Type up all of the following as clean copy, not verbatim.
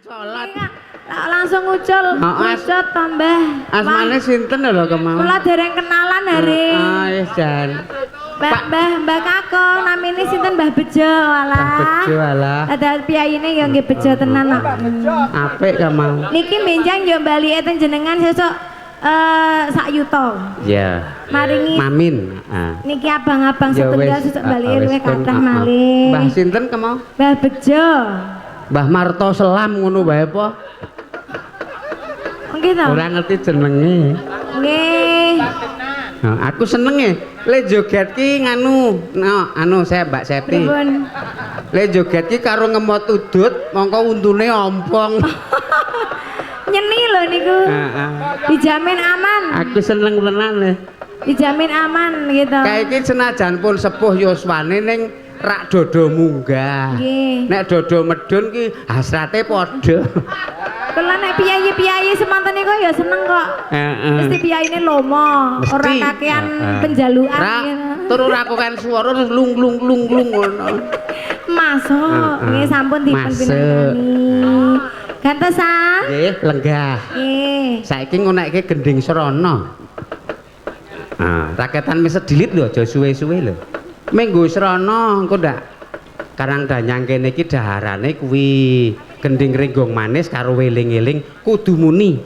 salat. Langsung ucul, ucul tambah. Asmane sinten lho kemawon? Kula dereng kenalan hari. Wis jan. Mbah Kakong namine sinten Mbah Bejo walah. Mbah Bejo walah. Ada piyaine ya nggih bejo tenan kok. Apik kemawon. Niki benjang yo balike teng jenengan sesuk sak yuta. Iya. Maringi Mamin. Niki abang-abang setunggal sesuk balike luwih kathah malih. Mbah sinten kemawon? Mbah Bejo. Mbah Marto Selam ngono wae apa? Nggih to. Ora ngerti jenenge. Nggih. Aku senenge le joget ki anu saya Mbak Septi. Le joget ki karo ngemot udut mongko untune ompong. Nyeni lho niku. Dijamin aman. Aku seneng tenan le. Dijamin aman gitu. Kayak iki senajan pun sepuh yuswane ning rak dodo munggah. Nggih. Nek dodo medun ki hasrate padha. Kula nek piyayi-piyayi semanten niku ya seneng kok. Mesti piyaine lomo, ora kakean penjalukan gitu. Turu rakukan swara terus lung ngono. Masuk, nggih sampun dipun pinanggani. Gantosan? Nggih, lenggah. Nggih. Saiki ngonekke gending srana. Raketan wis sedilit lho, aja suwe-suwe lho. Minggu srana engko ndak Karang Danyang kene iki daharane kuwi gending ringgong manis karo weling-eling kudu muni.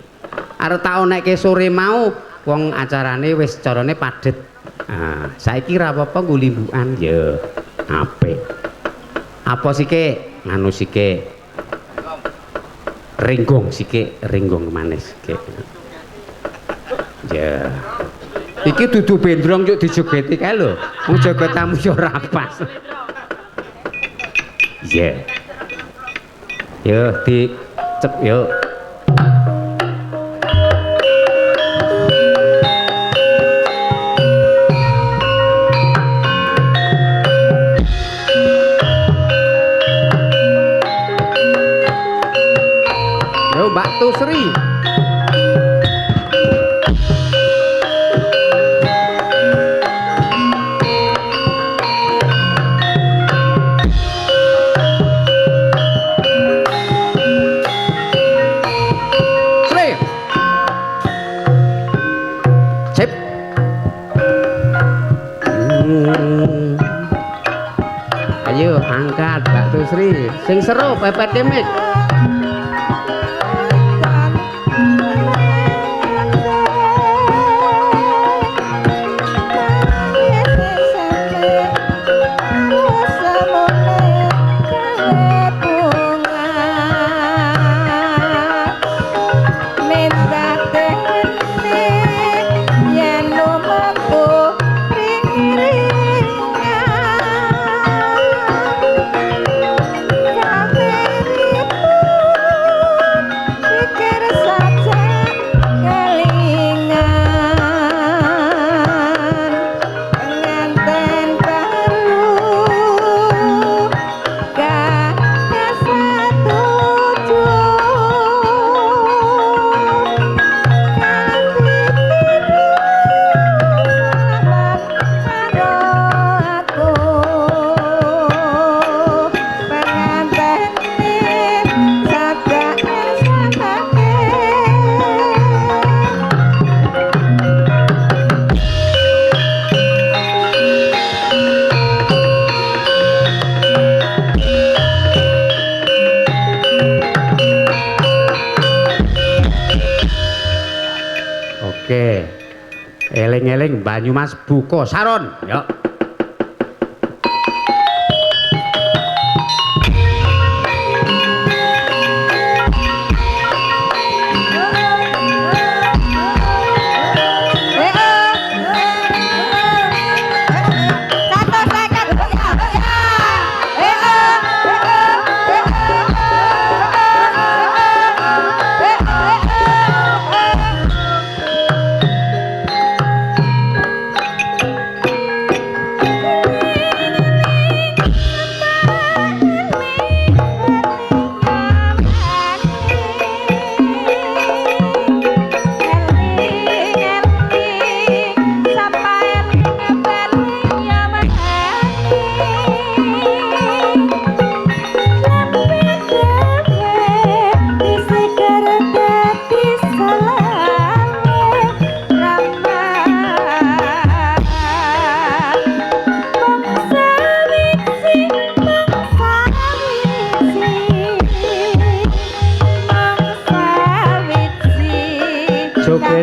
Arep tak onekke sore mau wong acarane wis carane padhet. Saiki ra apa-apa nggo limbukan ya. Apik. Apa sike? Nganu sike. Ringgong manis sike. Ya. Iki dudu bendrong yuk dijogeti kae lho. Wong joget tamu yo ora pas. Ya. Yo di cep yo. Yo Mbak Tusri. Ayo angkat Mbak Tusri sing seru pepet demik. Oke. Eling-eling Banyumas buka saron. Yuk.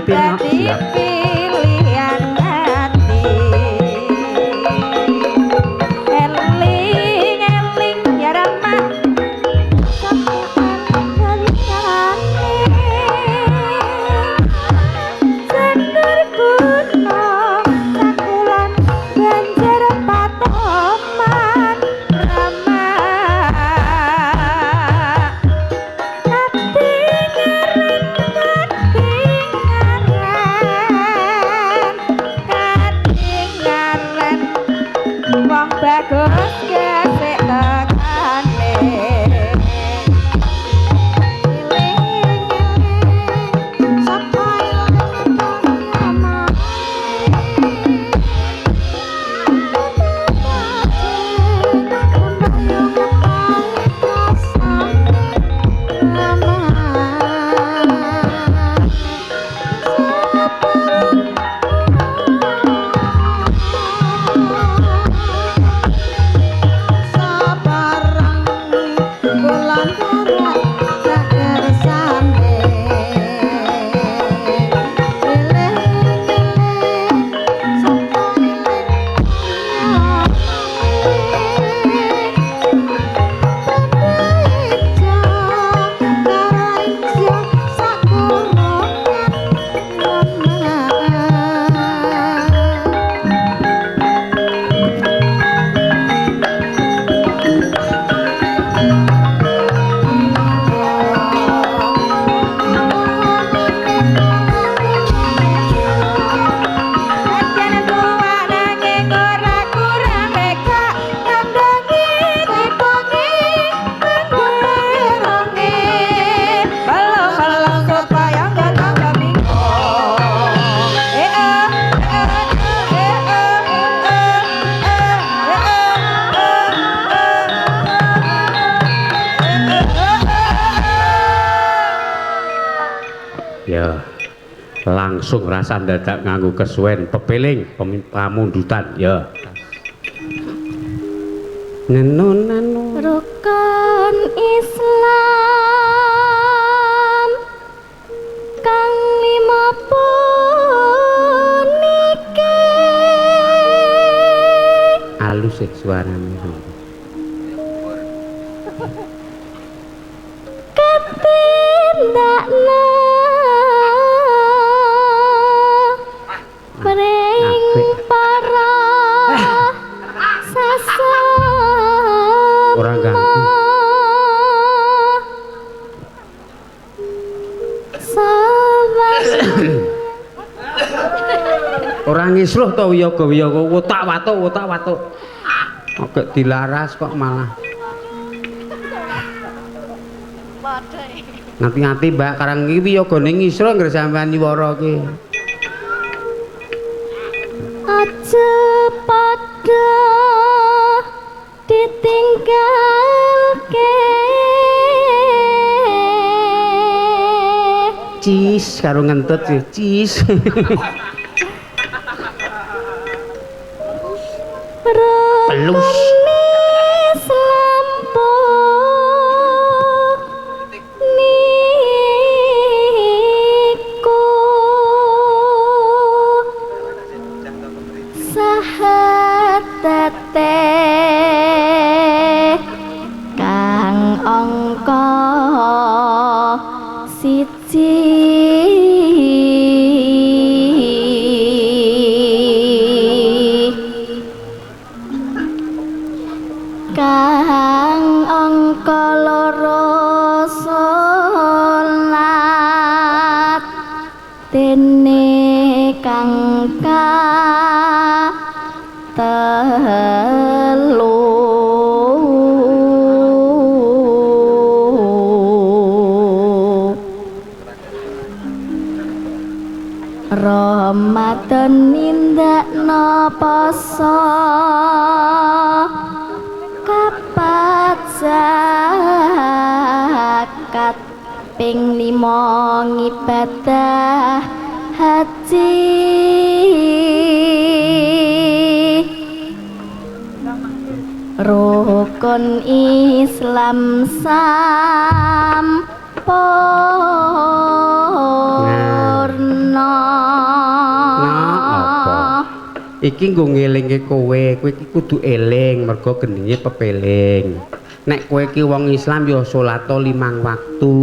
Tino siap pilihan hati eling eling ya Rama sakuan baliane sendur kuno sakulan banjir patoman Rama wong bagus gesek tekane eling-eling sapa ya langsung rasa dadak nganggo kesuwen pepeling pamundutan ya nenu rukun Islam kang lima puniki halus sih suaranya ketindakna mring para sasama orang ganggu orang ngisruh to wiyaga wotak watuk oke dilaras kok malah ngati-ngati mbak karang iki wiyagane ngisruh nggih sampean nyuwara iki aja padha ditinggalke cis karo ngentut sih cis pelus kang angka siji kang angka loro salat dene kang telu Ramadan nindakna poso kapat zakat ping 5 ngibadah haji rukun Islam sampurna iki nggo ngelingke kowe iki kudu eling mergo gendenge pepeling nek kowe iki wong Islam ya salat 5 waktu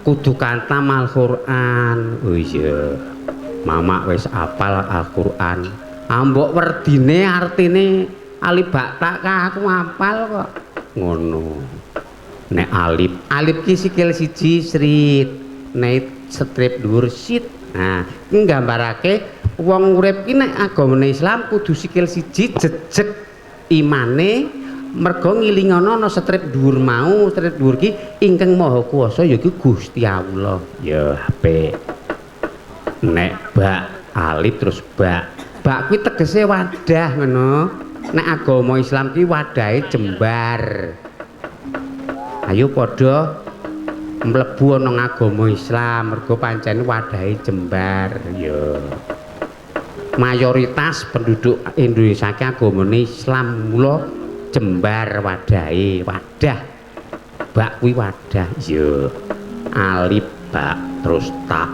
kudu kantam Al-Qur'an oh iya mama wis apal Al-Qur'an ambok werdine artine alif bakta aku apal kok ngono nek alif ki sikil siji srit nek strip dhuwur sit nah iki nggambarake wong urip ki nek agamane Islam kudu sikil siji jejeg imane mergo ngilingono ana strip dhuwur mau strip dhuwur ki ingkang maha kuwasa ya iku Gusti Allah ya apik nek bak alif terus bak kuwi tegese wadah ngono nek agama Islam ki wadahe jembar ayo padha mlebu ana agama Islam mergo pancen wadahe jembar ya mayoritas penduduk Indonesia ki agamane Islam mula jembar wadahe wadah bak kuwi wadah ya alif bak terus tak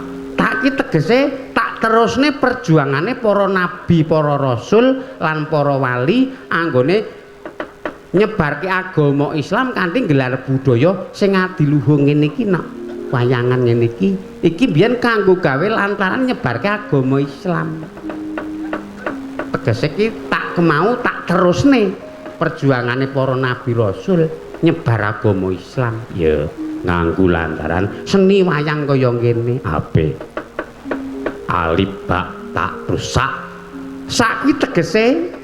ki tegese terusne perjuangane para nabi, para rasul lan para wali anggone nyebarke agama Islam kanthi gelar budaya sing adiluhung ngene iki nek wayangan ngene iki biyen kanggo gawe lantaran nyebarke agama Islam. Tegese iki tak kemau tak terusne perjuangane para nabi rasul nyebar agama Islam ya nganggo lantaran seni wayang kaya ngene apik. Alif bak tak rusak sak kuwi tegese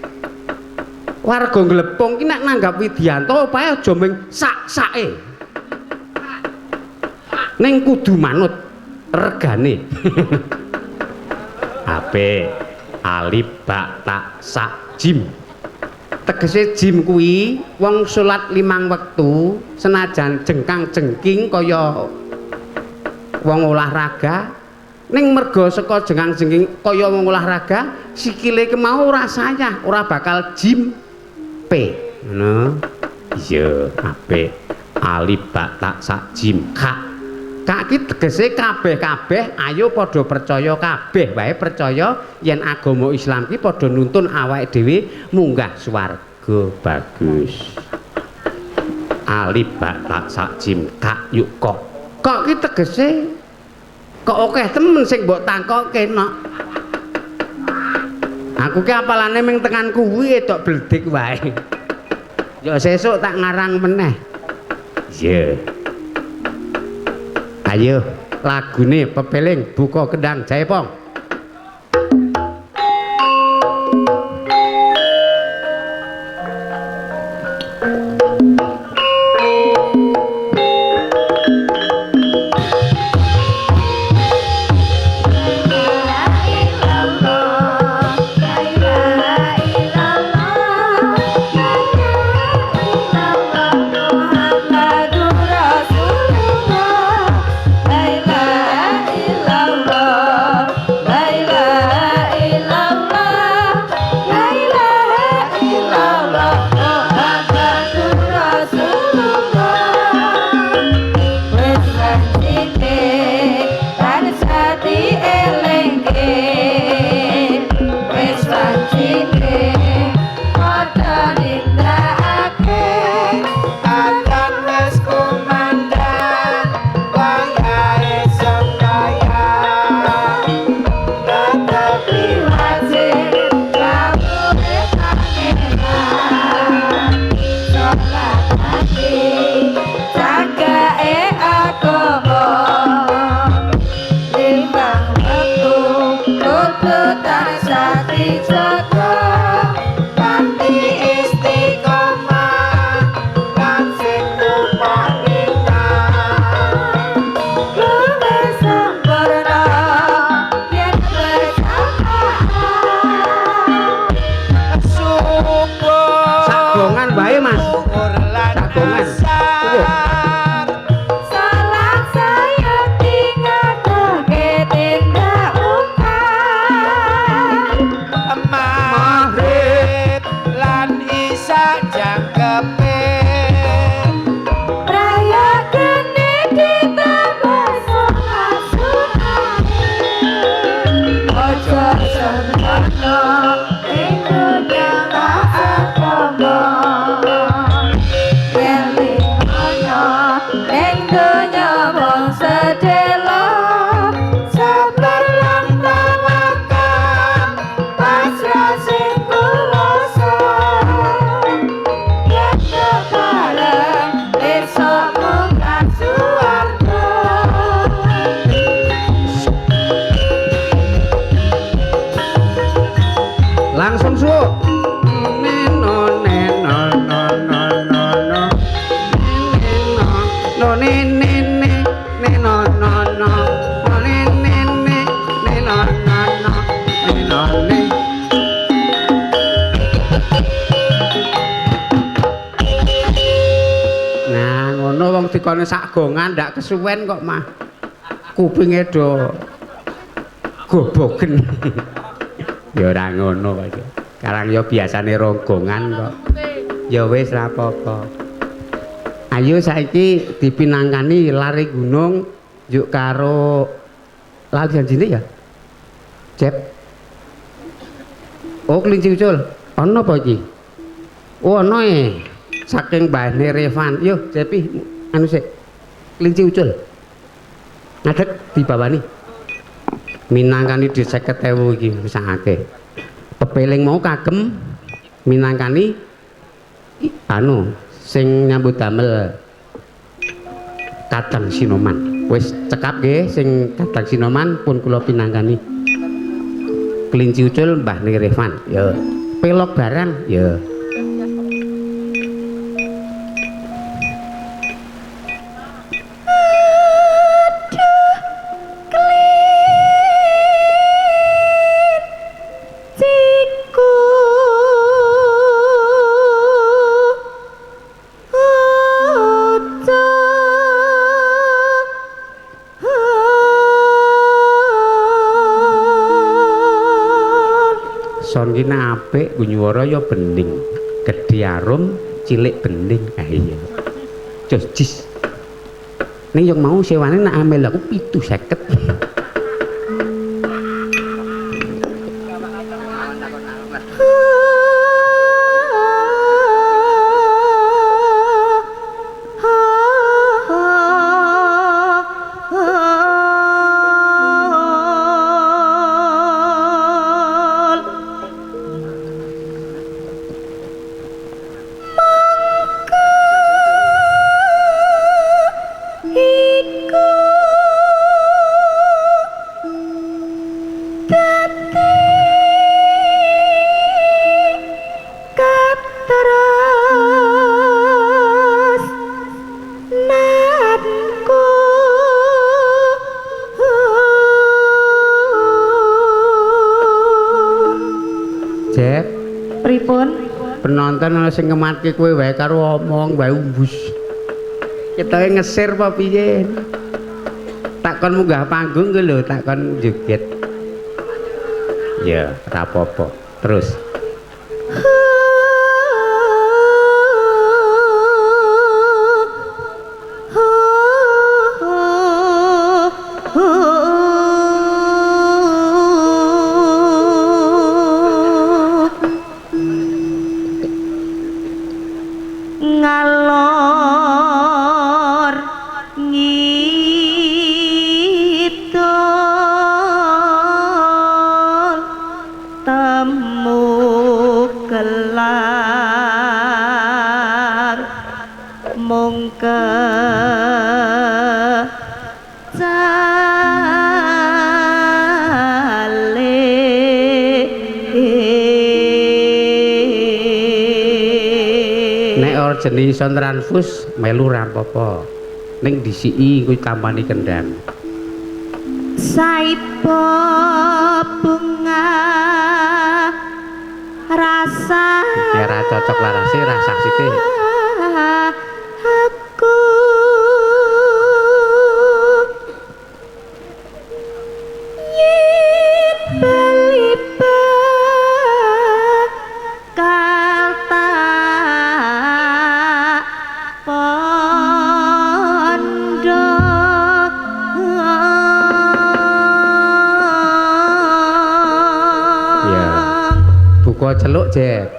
warga nglepung ki nek nanggap Widianto opae aja ming sak-sake ning kudu manut regane apik alif bak tak sak jim tegese jim kuwi wong salat 5 wektu senajan jengkang jengking kaya wong olahraga ning mergo saka jengang-jengking kaya wong olahraga sikile kemau ora sayah ora bakal jimpe ngono iya apik alif bak tak sak jim kak ki tegese kabeh-kabeh ayo padha percaya kabeh wae percaya yen agama Islam ki padha nuntun awake dhewe munggah swarga bagus alif bak tak sak jim kak yuk kok ki tegese kok akeh temen sing mbok tangkokke nok. Aku ki apalane ming tekan kuwi tok bledik wae. Ya sesuk tak ngarang meneh. Iya. Ayo lagune pepeling buka kendang Jaipong. dikone sak gongan ndak kesuwen kok mah kupinge do gobogen ya ora ngono kok karang ya biasane ronggongan kok ya wis ra apa-apa ayo saiki dipinangkani lari gunung yuk karo lali janjine ya Jep oh kelinci ucul ana apa iki oh ana saking mbahne Revan yo Jepi anu sik kelinci ucul ngadeg dibawani minangkani di 50.000 iki wis akeh pepeling mau kagem minangkani anu sing nyambut damel Kadang Sinoman wis cekap nggih sing Kadang Sinoman pun kula pinangkani kelinci ucul Mbah Revan ya pelok barang ya Kina apik gunyuwara ya bening gedhe arum cilik bening iya jos jis ning yang mau sewane nak amel aku 750 penonton ana sing ngematke kowe wae karo omong wae umbus ketoke ngesir apa piye takon munggah panggung ku lho takon joget ya ora apa-apa terus jenis transfus melu ra apa-apa ning disiki kuwi kampani kendang saipo bunga rasa ya ra cocok larase rasa sithik aku yen baliba celuk Jep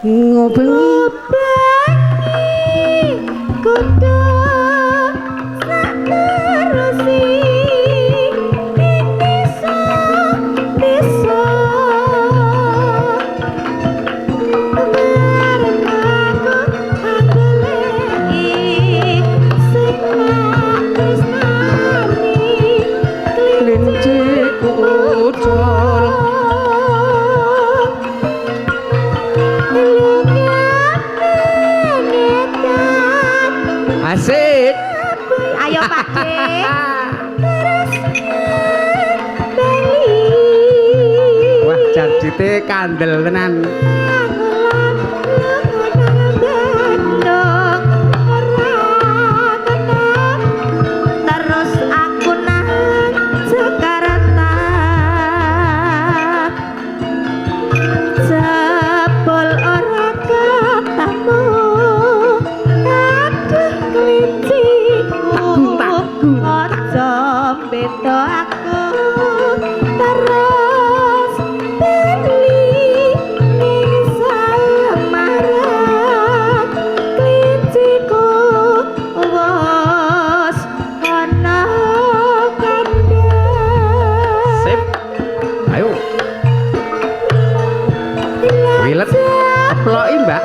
ngobengi kudu saterusi desa desa bareng aku goleki sing tresnani kelinci ucul Luka Asik. Ayo Pak D. Wah, jadite kandel tenan. Terus aku nang Jakarta. Jebol ora ketemu. Aduh kelinci. Aja beda aku. Terus beli ning Samarang. Klinciku wis ana kandhang. Sip. Ayo. Wilet aploki, Mbak.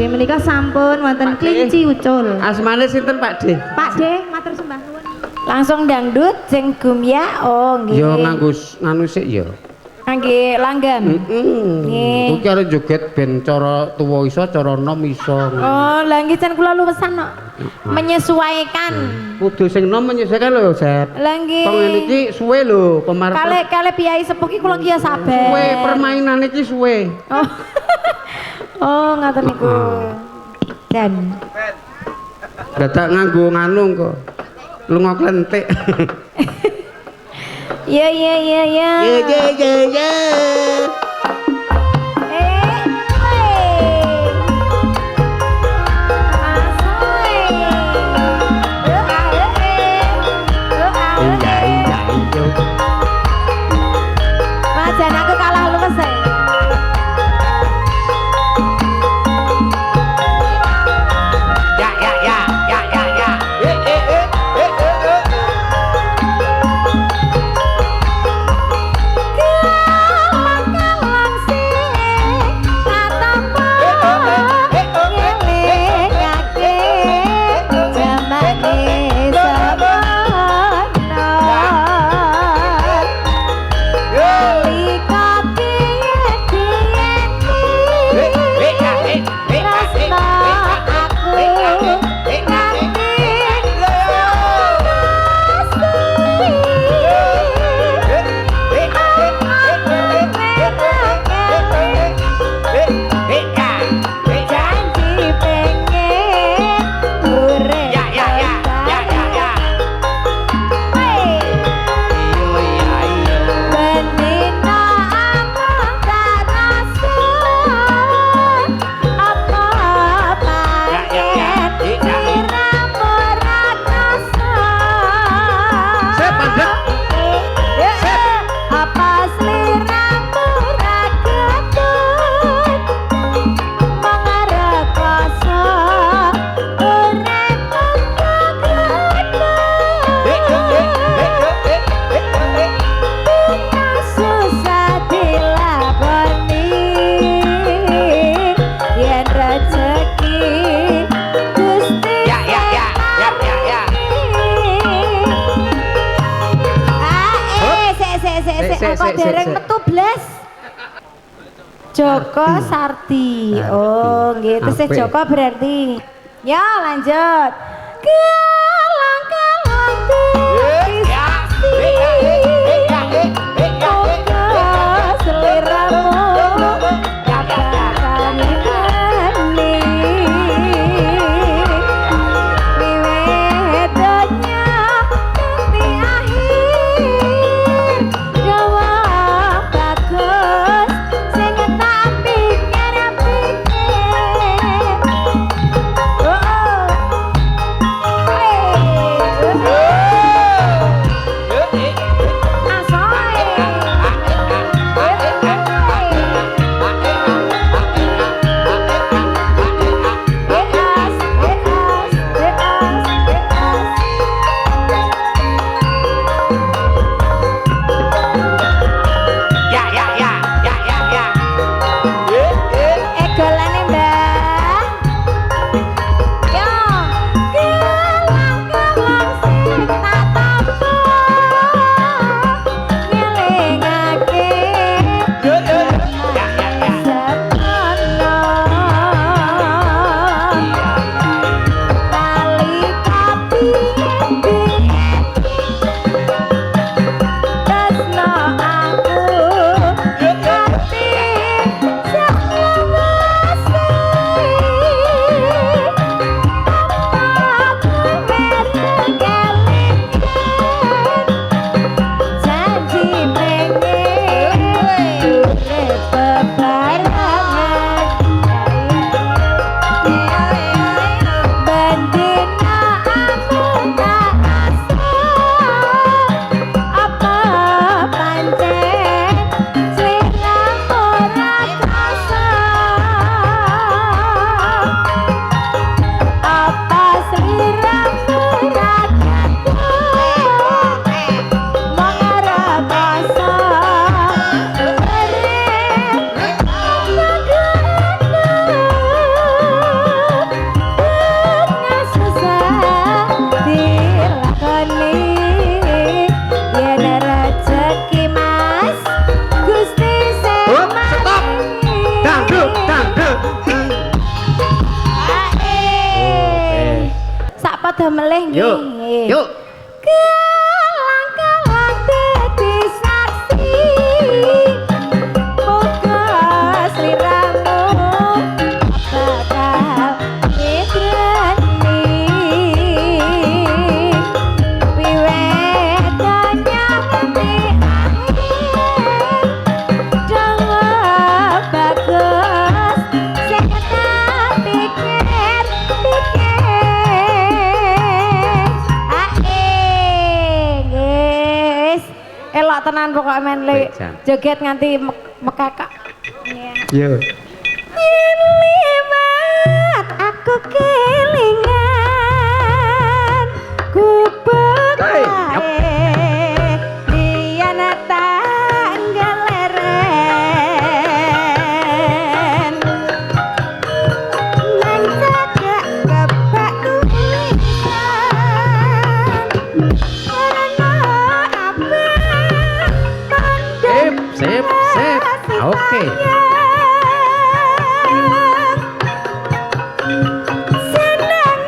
Menika sampun wonten kelinci ucul. Asmane sinten Pak D? Pak D, matur sembah nuwun. Langsung dangdut sing gumya. Oh nggih. Yo nganggo nganu sik yo. Nggih, langgam. Nggih. Kuwi arep joget ben cara tuwa iso, cara nom iso. Oh, lha nggih jan kula luwesan kok. Menyesuaikan. Kudu sing nom menyesuaikan lho, Sep. Lah nggih. Kok ngene iki suwe lho, pemarep. Kale piyai sepuh ki kula ki ya sabar. Suwe permainan iki suwe. Oh. Oh, ngaten niku. Dan dadak nganggo nganu kok. Lunga klentik. Ya. Ya. Majan aku kalah luwes e. kok dereng metu blas. Joko Sarti. Oh, nggih, tesih Joko berarti. Ya, lanjut. Kelang-kelang padha melih nggih. Yuk. Yuk. Kelang-kelang dadi saksi. Muga sliramu bakal nyebrani. Wiwit nyanyi dawa bagus sing tak pikir-pikir. Elok tenan pokok men le joget nganti mekakak. Yo. Liwat aku kelingan ku pekae dian tanggal leren nang cagak kebak tulisan karena apa Sip. Oke. senang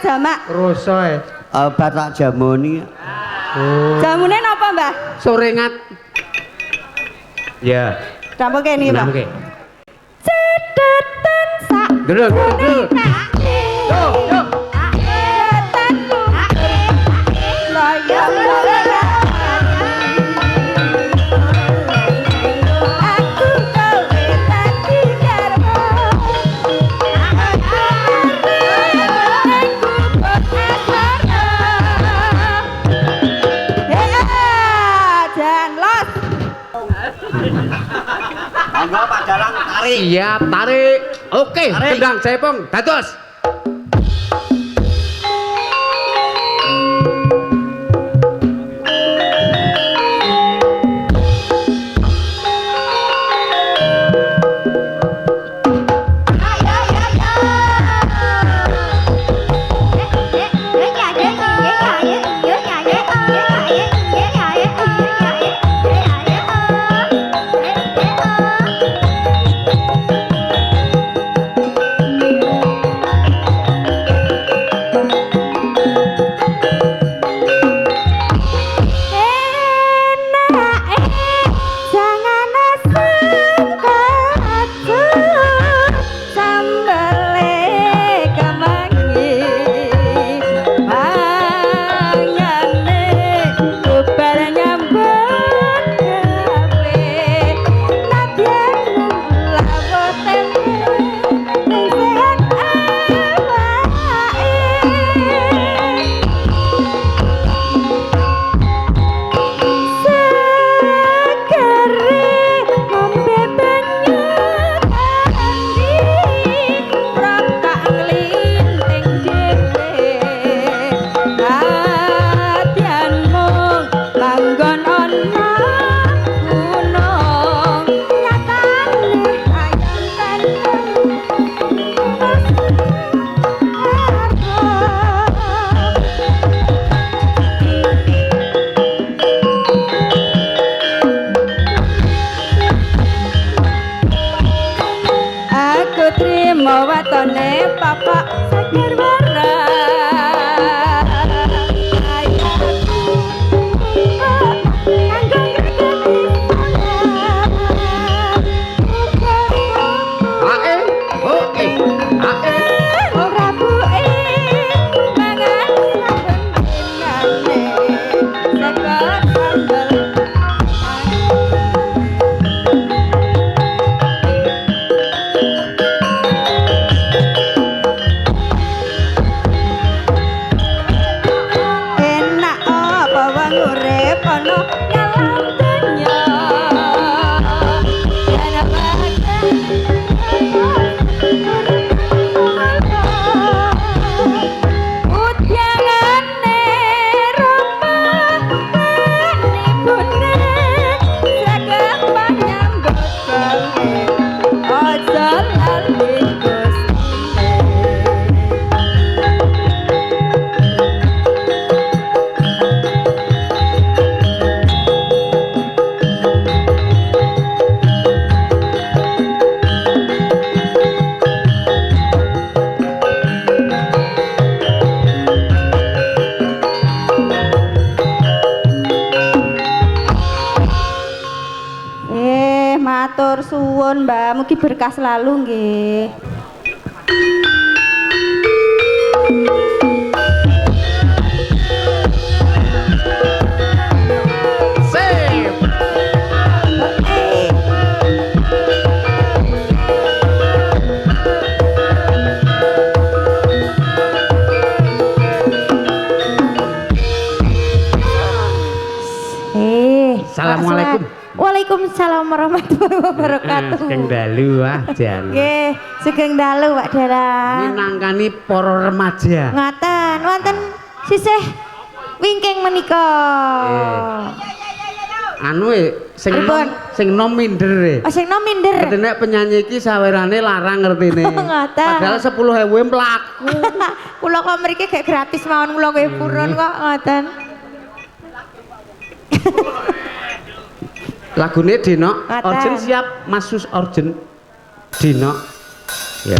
jamak? Rosa. Obat tak jamoni. Oh. Jamune napa, Mbah? Sorengat. Ya. Dampo kene, Mbah. Oke. Cedetan sak. Dulu. Yo. Monggo Pak Dalang tarik. Siap, tarik. Oke, kendang cepong, dados. Matur suwun Mbak, mugi berkah selalu nggih. Assalamualaikum. Waalaikumsalam warahmatullahi wabarakatuh. Sugeng dalu Jan. Nggih, sugeng dalu Pak Dalang. Minangkani para remaja. Ngaten, wonten sisih wingking menika. Anu sing nom minder. Oh, sing nom minder. Nek penyanyi iki sawerane larang ngertine. Padahal 10.000 mlaku. Kula kok mriki gak gratis mawon kula kowe purun kok ngoten. Lagune Dino, Orjen siap, Mas Sus Orjen Dino. Ya.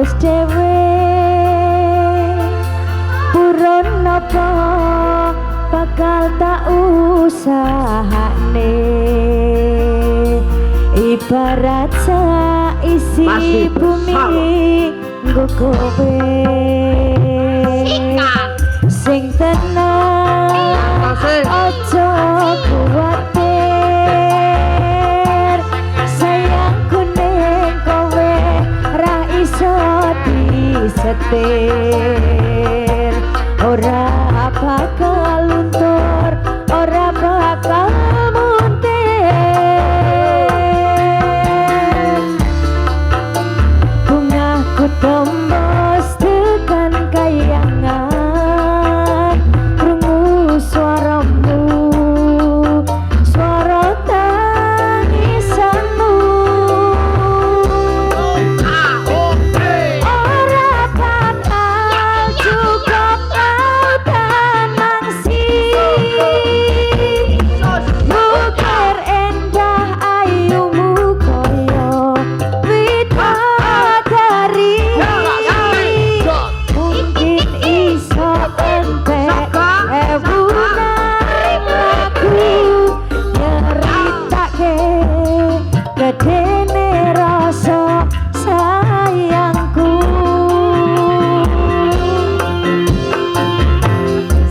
wis dhewe purun napa bakal tak usahane ibarat isi bumi nggo kowe sing tenang aja kuwatir sayangku ning kowe ra iso disetir ora bakal luntur ora bakal muntir bungaku tembus tekan kayangan krungu suaramu suara tangisanmu ora bakal cukup lautan mangsi mukir endah ayumu koyo widadari mungkin iso entek ewunan lagu nyeritake gedene rasa sayangku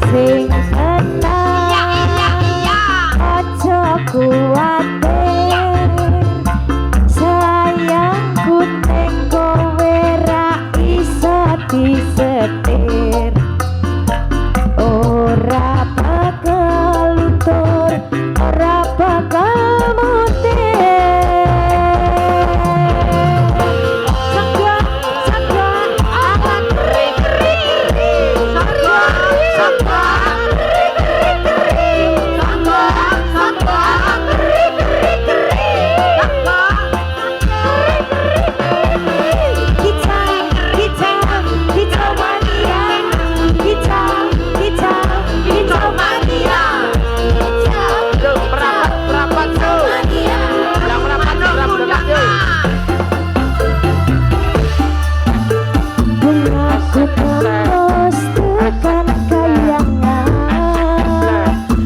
sing tenang aja kuwatir sayangku ning kowe ra iso disetir ora bakal luntur ora bakal bungaku tembus tekan kayangan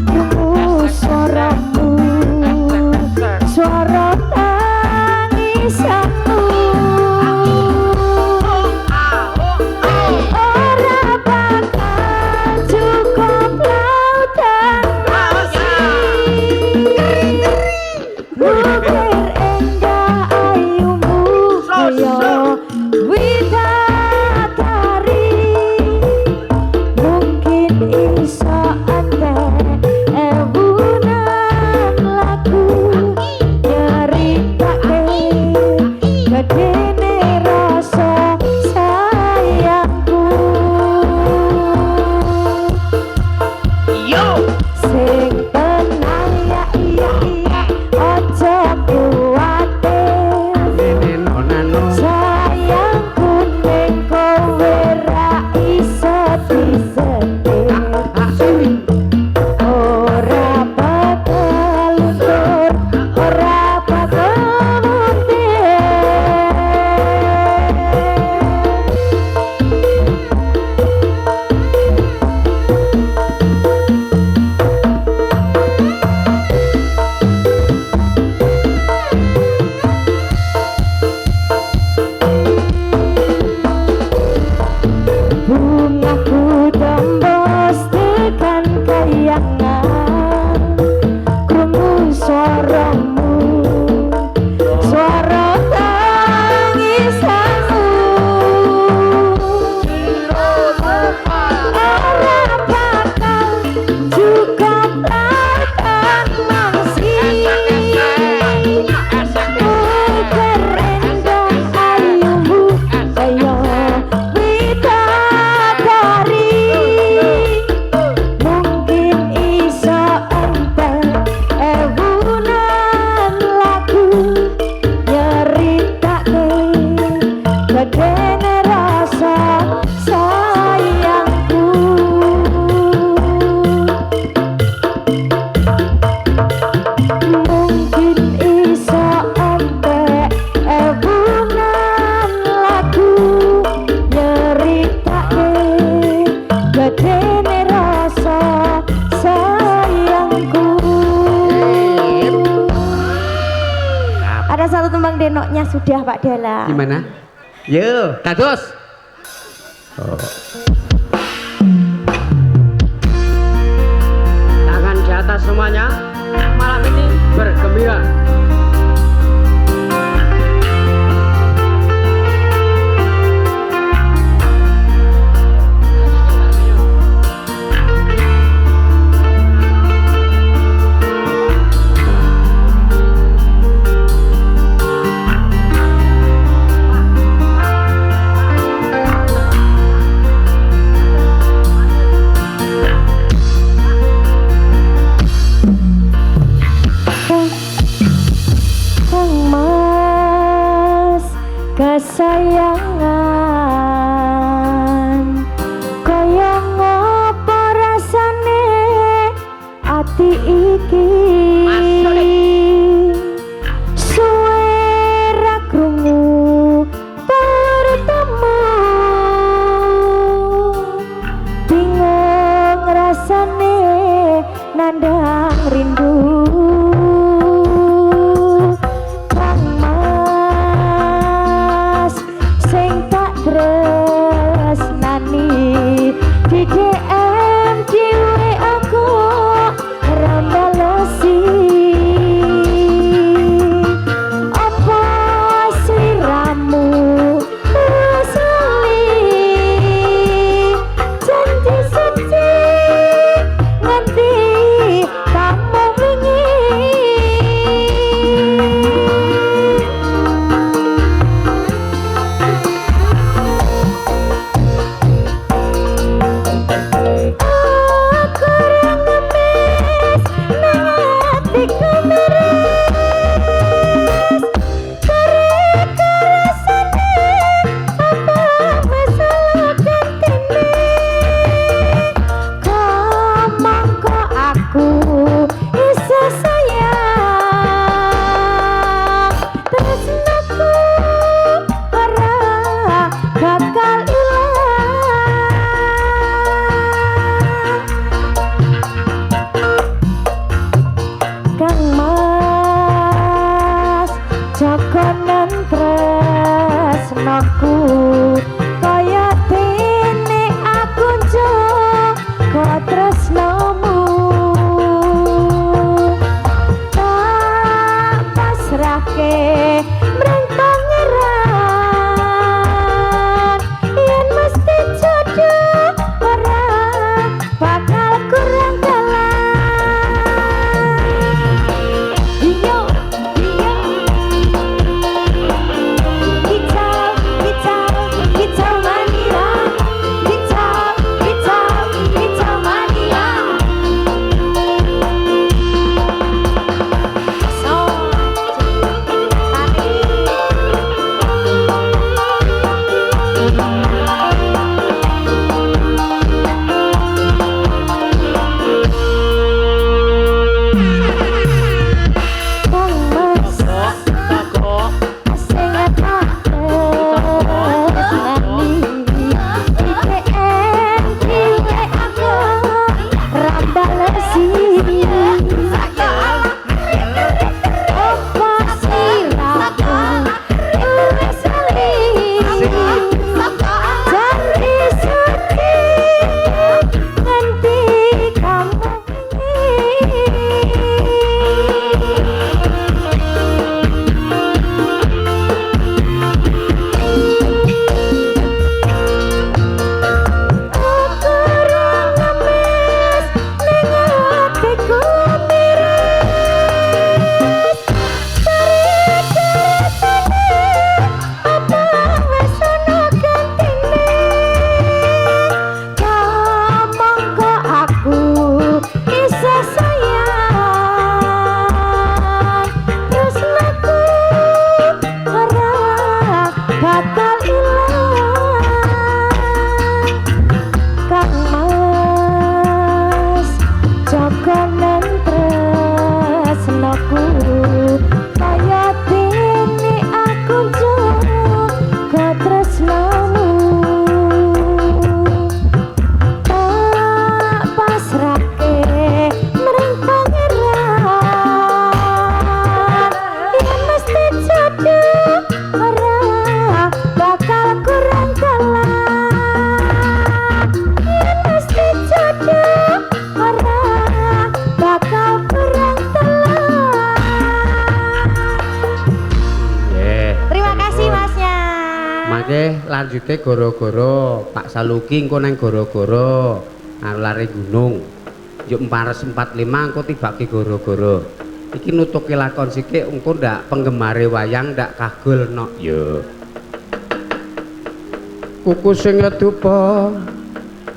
krungu suaramu suara tangisanmu ora bakal cukup lautan mukir endah ayumu koyo widadari mungkin iso entek ewunan lagu nyeritake gedene rasa sayangku sing tenang ya iya aja kuwatir sayangku ning kowe ra iso disetir ora bakal luntur ora bakal muntir bungaku tembus tekan kayangan krungu suaramu suara tangisanmu ora bakal cukup lautan mangsi mukir endah ayumu koyo widadari mungkin iso entek ewunan lagu nyeritake gedene rasa sayangku mungkin iso entek ewunan lagu enoknya sudah Pak Dahlan. Gimana? Yo, dados. Oh. Tangan di atas semuanya. Malam ini bergembira. Kesayangan kaya ngopo rasane ati iki suwe ra krungu bertemu bingung rasane nandang rindu sing Mangke lanjute goro-goro Pak Saluki engko nang goro-goro lari gunung. Yuk 445 engko tibake goro-goro. Iki nutuke lakon sikik engko ndak penggemare wayang ndak kagul nok yo. Kuku sing ngedupa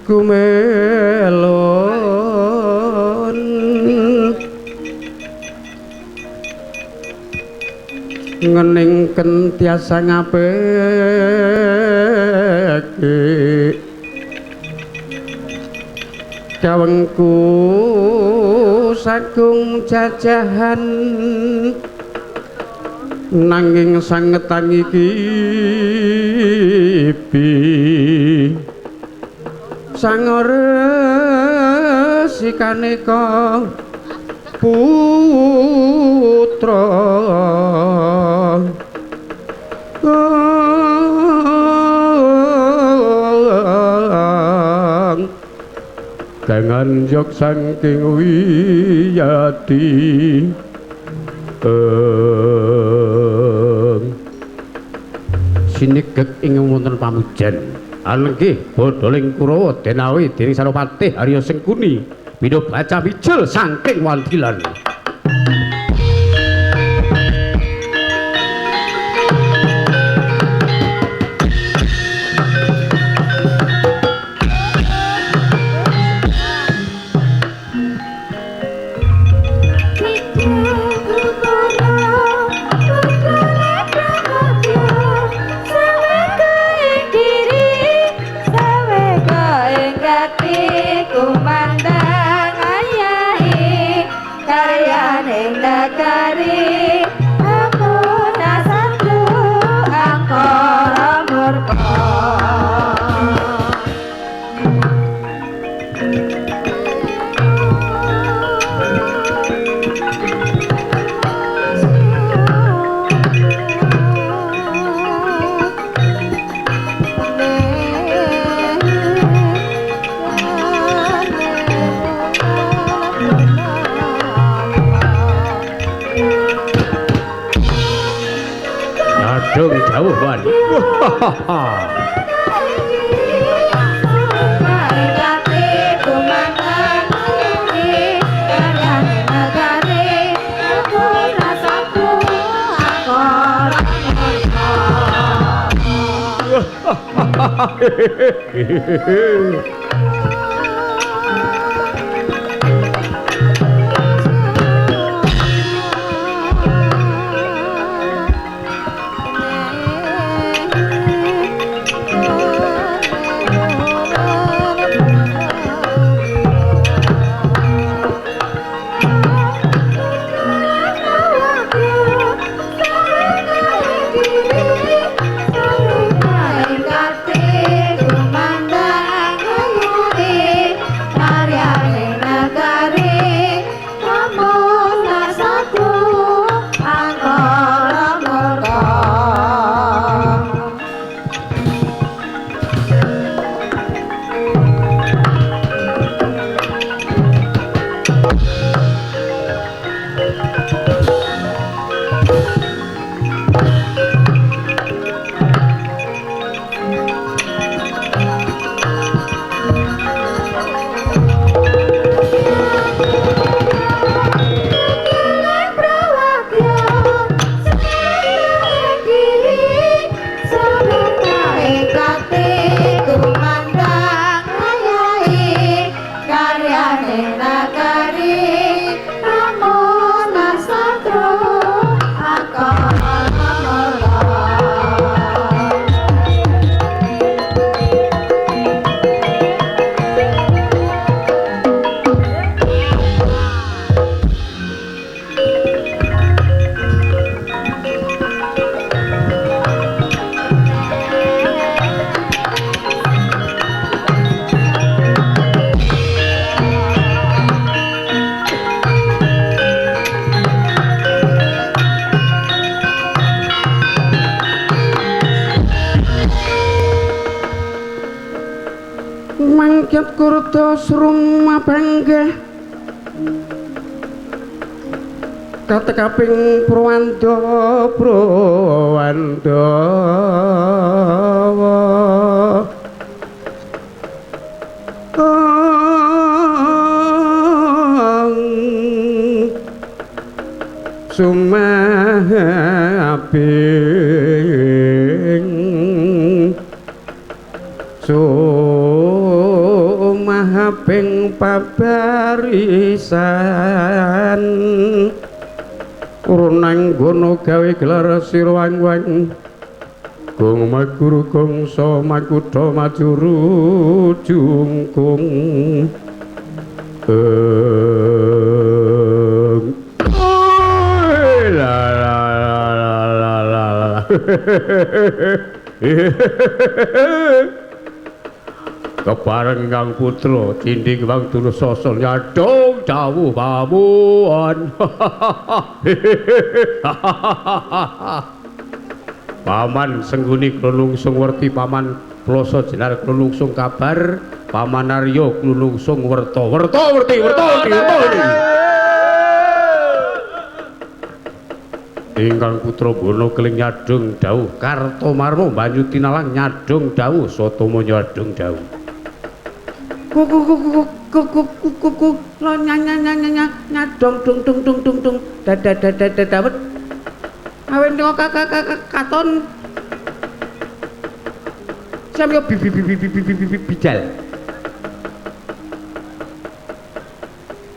gumelon ngeningken tiasa ngapeki kawengku sagung jajahan nanging sangetan iki sangore ka putra dengan jok saking wiyati sinigek ing wonten pamujan anggih bodholing Kurawa denawi dening Sarapati Arya Sengkuni bida baca bijil saking wantilan. Jauh ban. Mangkat kurta srum mapanggah katekaping Prawandawa sumaping pabarisan urunang gono gawe gelar sirwang-wang gong maguru gongso makutha majuru jungkung la la la la la kepareng kang putra cindhing wang durusasa nyadong dawuh pamuwon paman sengguni klulungsung werti paman ploso jenar klulungsung kabar paman arya klulungsung werta werti ingkang putra bono keling nyadong dawuh Kartomarma banyu tinalang nyadong dawuh Satama nyadong dawuh kuku lo nyadong dung dadadadadawet awen katon samyo bidal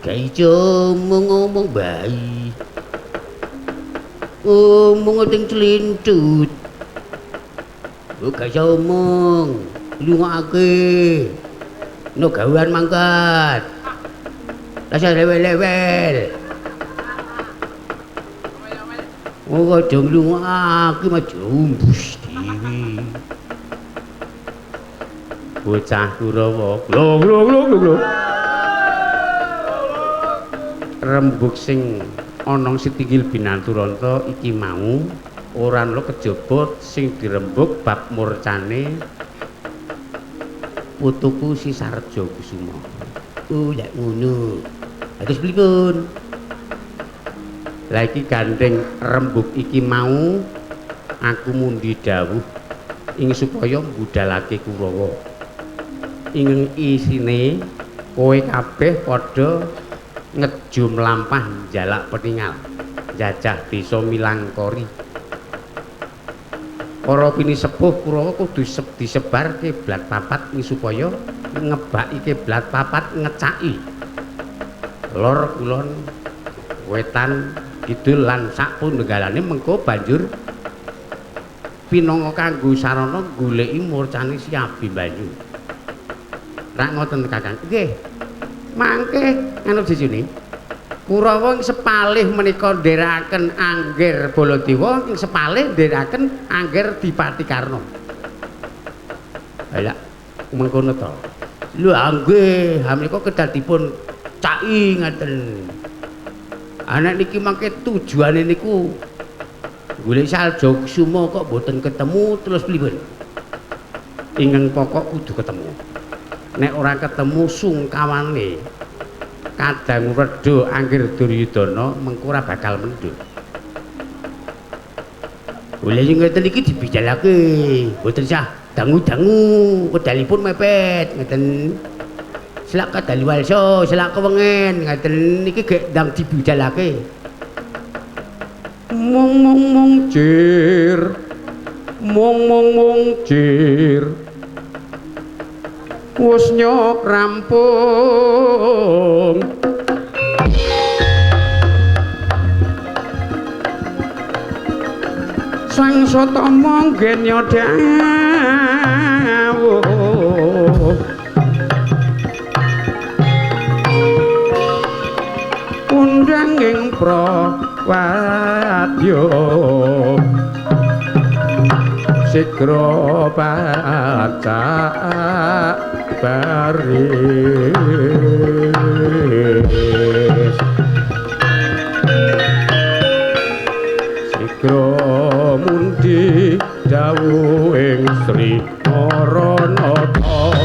kaijo ngomong bayi ngomong ting celintut gak omong lungake no gawean mangkat rasa lewel-lewel dong lungake mah jumbus dewi bocah Kurawa lho rembug sing ana Sitinggil Binanturanta iki mau ora ana kejaba sing dirembug bab murcane putuku si Sarja Kusuma. Lek ngono. Terus pripun? Lah iki gandeng rembug iki mau aku mundi dawuh ing supaya budhalake Kurawa. Ing isine kowe kabeh padha ngejum lampah jalak peningal jajah desa Milangkori. Para pinisepuh Kurawa kudu disebarke blat papat ing supaya ngebaki kiblat papat ngecaki lor kulon wetan kidul lan sapunenggalane mengko banjur pinanga kanggo sarana goleki murcane Si Abimanyu. Rak ngoten Kakang. Nggih. Mangke anu jejune Kurawa ing sepalih menika ndherekaken Angger Baladewa ing sepalih ndherekaken Angger Dipati Karna. Lah mengkono to. Lho nggih, ha menika kedah dipun caki ngaten. Anak niki mangke tujuane niku golek Sarja Kusuma kok boten ketemu terus pripun? Ingkang pokok kudu ketemu. Nek ora ketemu sungkawane kadang reda Angger Duryudana mengko ora bakal mendut. Boleh sing ngoten iki dibijalake, boten sah dangu-dangu, wedalipun mepet ngoten. Selak kadali walsa, selak kewengen ngoten niki gek ndang dibijalake. Mung jir. Mung jir. Wis nyok rampung sang Satama ngenya dawuh undang ing Prawadya sigra baca baris sigra mundi dawuh ing Sri Maranatha